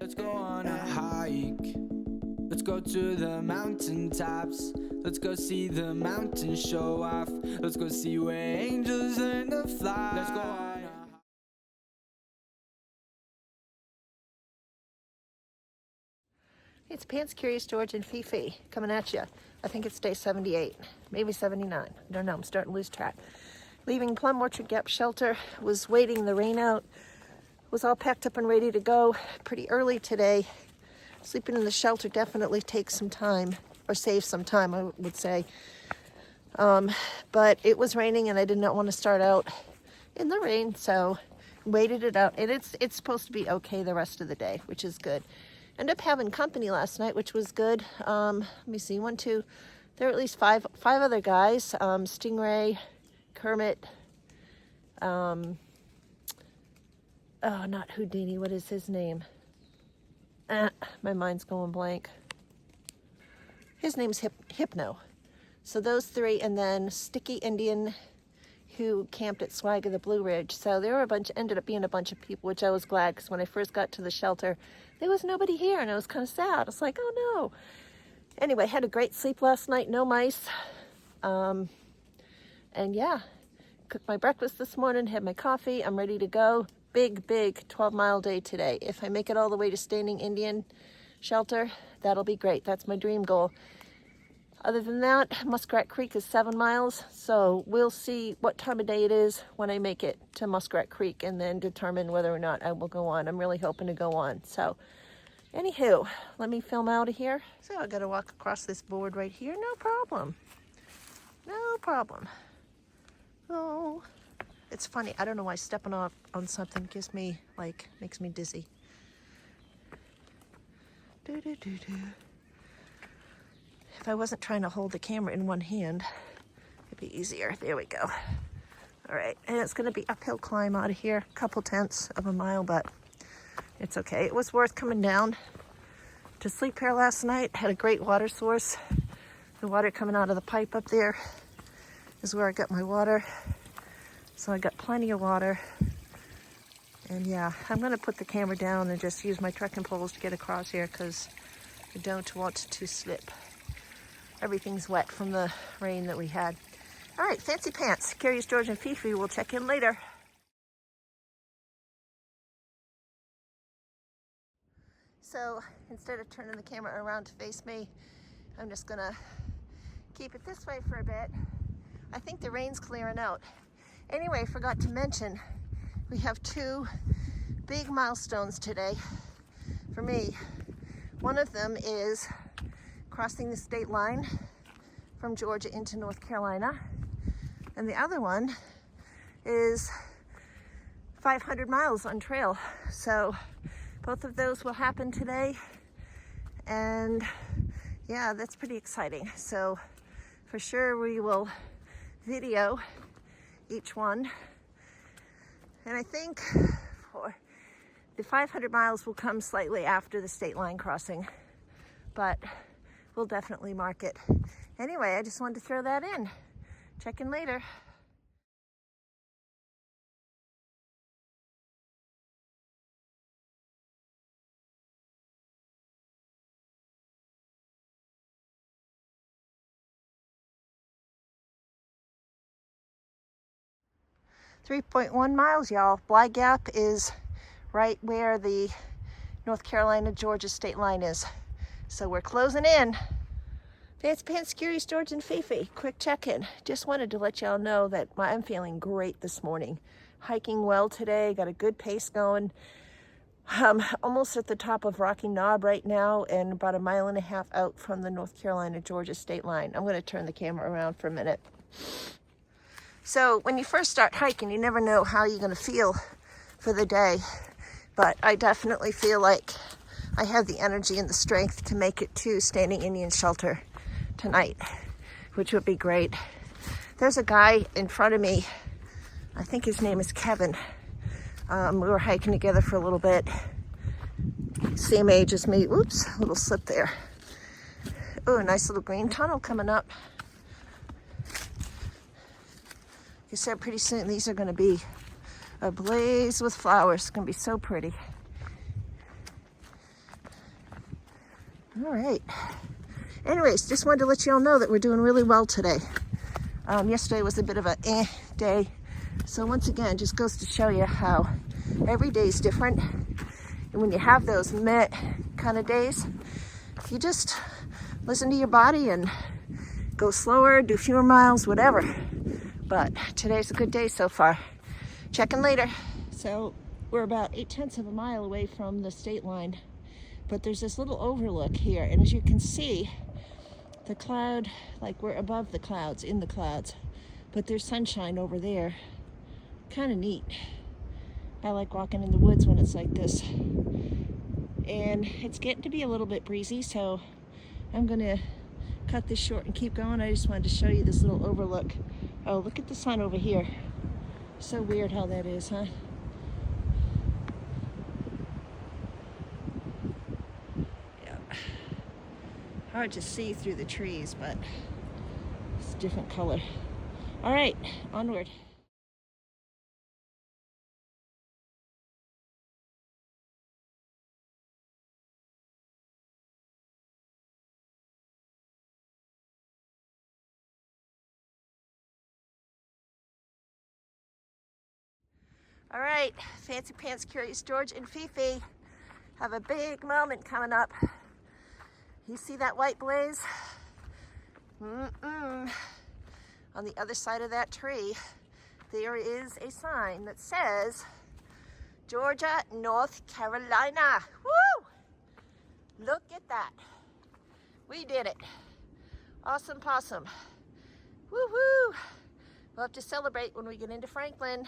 Let's go on a hike. Let's go to the mountain tops. Let's go see the mountains show off. Let's go see where angels learn to fly. Let's go on a It's Pants, Curious George, and Fifi coming at you. I think it's day 78, maybe 79. I don't know, I'm starting to lose track. Leaving Plum Orchard Gap shelter, was waiting the rain out, was all packed up and ready to go pretty early today. Sleeping in the shelter definitely takes some time, or saves some time, I would say. But it was raining and I did not want to start out in the rain, so waited it out. And it's supposed to be okay the rest of the day, which is good. Ended up having company last night, which was good. Let me see, there were at least five other guys. Stingray, Kermit, oh, not Houdini, what is his name? My mind's going blank. His name's Hypno. So those three, and then Sticky Indian, who camped at Swag of the Blue Ridge. So there were ended up being a bunch of people, which I was glad, because when I first got to the shelter, there was nobody here, and I was kind of sad. I was like, oh no. Anyway, had a great sleep last night, no mice. And yeah, cooked my breakfast this morning, had my coffee, I'm ready to go. Big 12-mile day today. If I make it all the way to Standing Indian Shelter, that'll be great. That's my dream goal. Other than that, Muskrat Creek is 7 miles, so we'll see what time of day it is when I make it to Muskrat Creek and then determine whether or not I will go on. I'm really hoping to go on. So, anywho, let me film out of here. So I gotta walk across this board right here. No problem. No problem. Oh, it's funny. I don't know why stepping off on something makes me dizzy. If I wasn't trying to hold the camera in one hand, it'd be easier. There we go. All right, and it's gonna be uphill climb out of here, a couple tenths of a mile, but it's okay. It was worth coming down to sleep here last night. Had a great water source. The water coming out of the pipe up there is where I got my water. So I got plenty of water. And yeah, I'm gonna put the camera down and just use my trekking poles to get across here because I don't want to slip. Everything's wet from the rain that we had. All right, Fancy Pants, Curious George and Fifi, we'll check in later. So instead of turning the camera around to face me, I'm just gonna keep it this way for a bit. I think the rain's clearing out. Anyway, forgot to mention, we have 2 big milestones today for me. One of them is crossing the state line from Georgia into North Carolina. And the other one is 500 miles on trail. So both of those will happen today. And yeah, that's pretty exciting. So for sure we will video each one. And I think for the 500 miles will come slightly after the state line crossing, but we'll definitely mark it. Anyway, I just wanted to throw that in. Check in later. .1 miles, y'all. Bly Gap is right where the North Carolina-Georgia state line is. So we're closing in. Fancy Pants, Curious George, and Fifi. Quick check-in. Just wanted to let y'all know that I'm feeling great this morning. Hiking well today, got a good pace going. Almost at the top of Rocky Knob right now and about 1.5 miles out from the North Carolina-Georgia state line. I'm gonna turn the camera around for a minute. So when you first start hiking, you never know how you're gonna feel for the day, but I definitely feel like I have the energy and the strength to make it to Standing Indian Shelter tonight, which would be great. There's a guy in front of me, I think his name is Kevin. We were hiking together for a little bit. Same age as me. Oops, a little slip there. Oh, a nice little green tunnel coming up. He said pretty soon these are gonna be ablaze with flowers. It's gonna be so pretty. All right. Anyways, just wanted to let you all know that we're doing really well today. Yesterday was a bit of a day. So once again, just goes to show you how every day is different. And when you have those meh kind of days, you just listen to your body and go slower, do fewer miles, whatever. But today's a good day so far. Checking later. So we're about 0.8 of a mile away from the state line, but there's this little overlook here, and as you can see, the cloud, like we're above the clouds, in the clouds, but there's sunshine over there. Kind of neat. I like walking in the woods when it's like this. And it's getting to be a little bit breezy, so I'm gonna cut this short and keep going. I just wanted to show you this little overlook. Oh, look at the sun over here. So weird how that is, huh? Yeah. Hard to see through the trees, but it's a different color. All right, onward. All right, Fancy Pants, Curious George, and Fifi have a big moment coming up. You see that white blaze? On the other side of that tree, there is a sign that says, Georgia, North Carolina. Woo! Look at that. We did it. Awesome possum. Woo-hoo! We'll have to celebrate when we get into Franklin.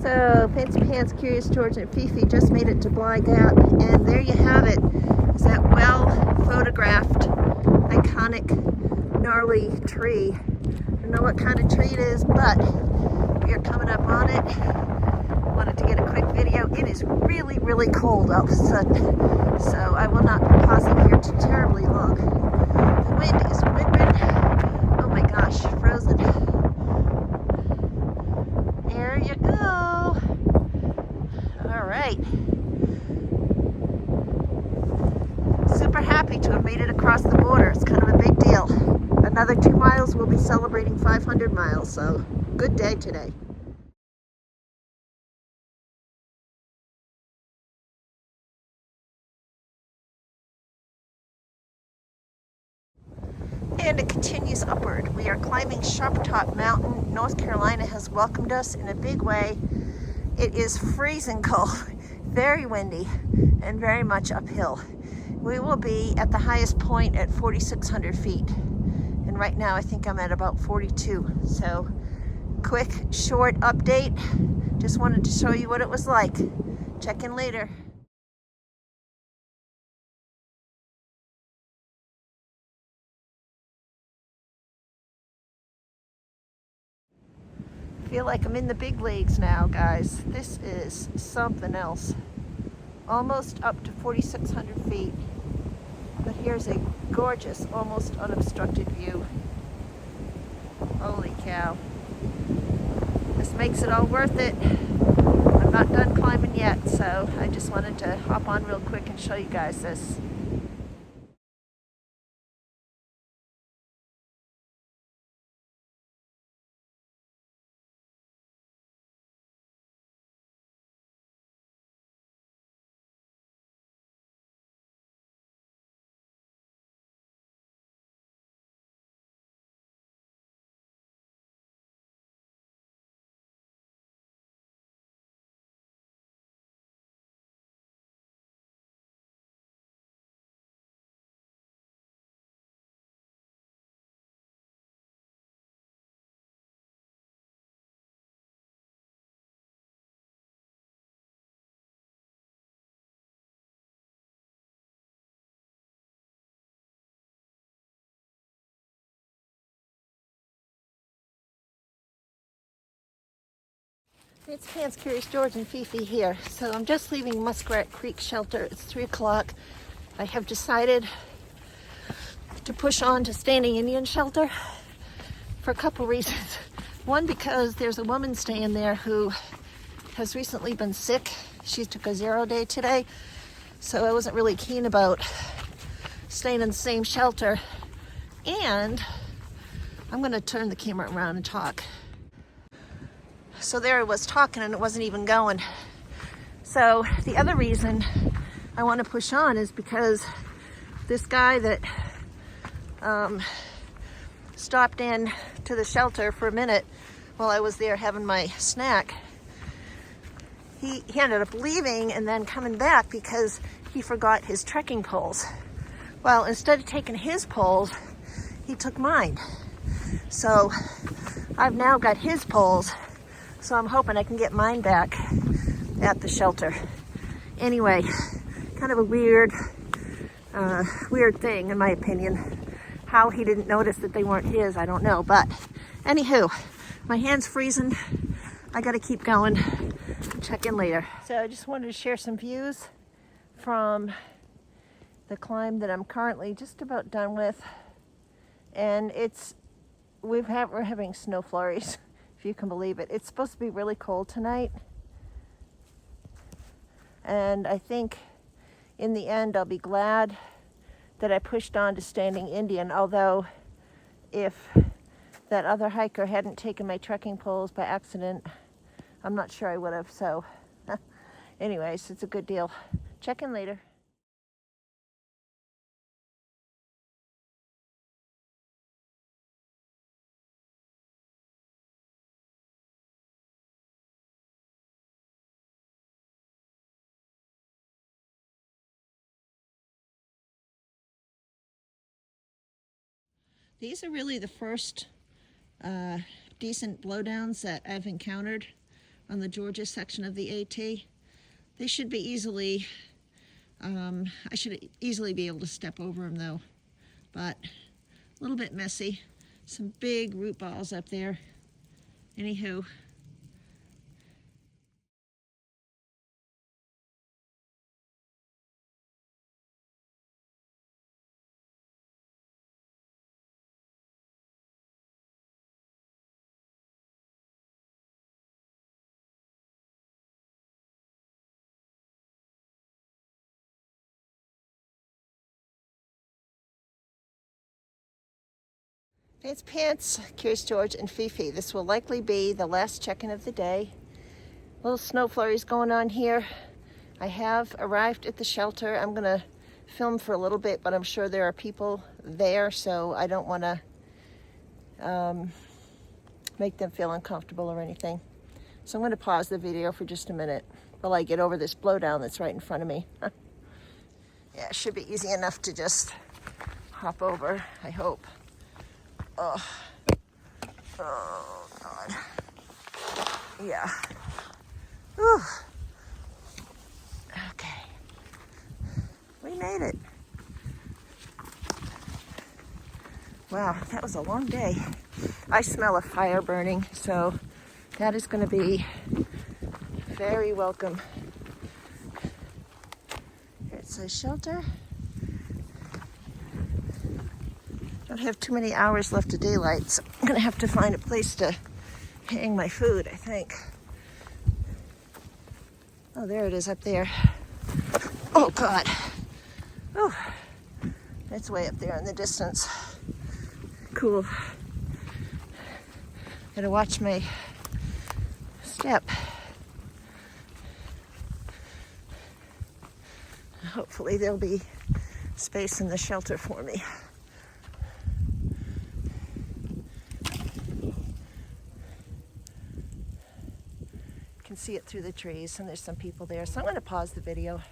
So, Fancy Pants, Curious George, and Fifi just made it to Plum Gap, and there you have it. Is that well-photographed, iconic, gnarly tree. I don't know what kind of tree it is, but we are coming up on it. Wanted to get a quick video. It is really, really cold all of a sudden, so I will not be pausing here too terribly long. The wind is whipping. Oh my gosh, frozen. There you go. All right. Super happy to have made it across the border. It's kind of a big deal. Another 2 miles, we'll be celebrating 500 miles, so good day today. And it continues upward. We are climbing Sharp Top Mountain. North Carolina has welcomed us in a big way. It is freezing cold, very windy, and very much uphill. We will be at the highest point at 4,600 feet. And right now I think I'm at about 42. So quick, short update. Just wanted to show you what it was like. Check in later. Feel like I'm in the big leagues now, guys. This is something else. Almost up to 4,600 feet. But here's a gorgeous, almost unobstructed view. Holy cow. This makes it all worth it. I'm not done climbing yet, so I just wanted to hop on real quick and show you guys this. It's Pants, Curious George, and Fifi here. So I'm just leaving Muskrat Creek Shelter. It's 3 o'clock. I have decided to push on to Standing Indian Shelter for a couple reasons. One, because there's a woman staying there who has recently been sick. She took a 0 day today, so I wasn't really keen about staying in the same shelter. And I'm going to turn the camera around and talk. So there I was talking and it wasn't even going. So the other reason I want to push on is because this guy that stopped in to the shelter for a minute while I was there having my snack, he ended up leaving and then coming back because he forgot his trekking poles. Well, instead of taking his poles, he took mine. So I've now got his poles, so I'm hoping I can get mine back at the shelter. Anyway, kind of a weird thing in my opinion. How he didn't notice that they weren't his, I don't know. But anywho, my hand's freezing. I gotta keep going. Check in later. So I just wanted to share some views from the climb that I'm currently just about done with. And we're having snow flurries, if you can believe it. It's supposed to be really cold tonight. And I think in the end I'll be glad that I pushed on to Standing Indian, although if that other hiker hadn't taken my trekking poles by accident, I'm not sure I would have. So anyways, it's a good deal. Check in later. These are really the first decent blowdowns that I've encountered on the Georgia section of the AT. They should be easily, I should easily be able to step over them though, but a little bit messy. Some big root balls up there. Anywho. It's Pants, Curious George, and Fifi. This will likely be the last check-in of the day. Little snow flurries going on here. I have arrived at the shelter. I'm gonna film for a little bit, but I'm sure there are people there, so I don't want to make them feel uncomfortable or anything. So I'm gonna pause the video for just a minute while I get over this blowdown that's right in front of me. Yeah, it should be easy enough to just hop over, I hope. Oh God. Yeah. Whew. Okay. We made it. Wow, that was a long day. I smell a fire burning, so that is going to be very welcome. Here it says shelter. Don't have too many hours left of daylight, so I'm gonna have to find a place to hang my food, I think. Oh, there it is up there. Oh God. Oh, it's way up there in the distance. Cool. Gotta watch my step. Hopefully there'll be space in the shelter for me. Can see it through the trees, and there's some people there, so I'm going to pause the video.